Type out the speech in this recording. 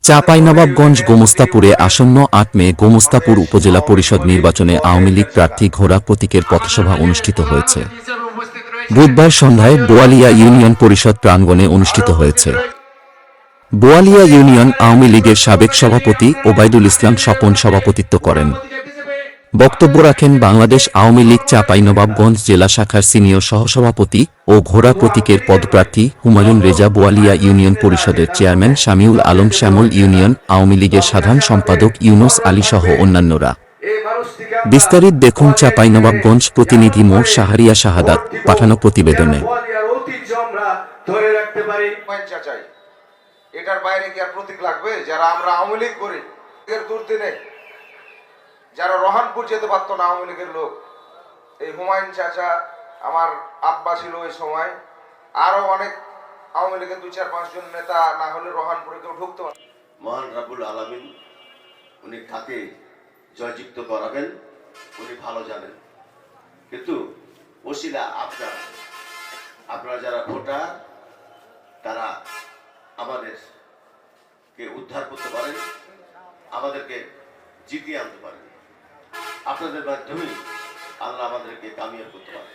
চাঁপাইনবাবগঞ্জ গোমস্তাপুরে আসন্ন ৮ মে গোমস্তাপুর উপজেলা পরিষদ নির্বাচনে আওয়ামী লীগ প্রার্থী ঘোড়া প্রতীকের পথসভা অনুষ্ঠিত হয়েছে। বুধবার সন্ধ্যায় বোয়ালিয়া ইউনিয়ন পরিষদ প্রাঙ্গণে অনুষ্ঠিত হয়েছে। বোয়ালিয়া ইউনিয়ন আওয়ামী লীগের সাবেক সভাপতি ওবায়দুল ইসলাম স্বপন সভাপতিত্ব করেন। বক্তব্য রাখেন বাংলাদেশ আওয়ামী লীগ চাঁপাইনবাবগঞ্জ জেলা শাখার সিনিয়র সহসভাপতি ও ঘোড়া প্রতীকের পদপ্রার্থী হুমায়ুন রেজা, বোয়ালিয়া ইউনিয়ন পরিষদের চেয়ারম্যান শামিউল আলম, শ্যামল ইউনিয়ন আওয়ামী লীগের সাধারণ সম্পাদক ইউনুস আলী সহ অন্যান্যরা। বিস্তারিত দেখুন চাঁপাইনবাবগঞ্জ প্রতিনিধি মো শাহরিয়া শাহাদাত পাঠানো প্রতিবেদনে। এটার বাইরে কি আর প্রতীক লাগবে? যারা আমরা আওয়ামী লীগ করি, এর দুর্দিনে যারা রহানপুর যেতে পারতো না আওয়ামী লীগের লোক, এই হুমায়ুন চাচা, আমার আব্বা ছিল ওই সময়, আরো অনেক আওয়ামী লীগের ২-৪-৫ জন নেতা না হলে রহানপুরে কেউ ঢুকতে পারে। মহান রাব্বুল আলামিন উনি কাকে জয়যুক্ত করাবেন উনি ভালো জানেন, কিন্তু ওসিলা আপনারা যারা ভোটার তারা আমাদেরকে উদ্ধার করতে পারেন, আমাদেরকে জিতিয়ে আনতে পারেন। আপনাদের মাধ্যমেই আল্লাহ আমাদেরকে কামিয়াব করতে পারে।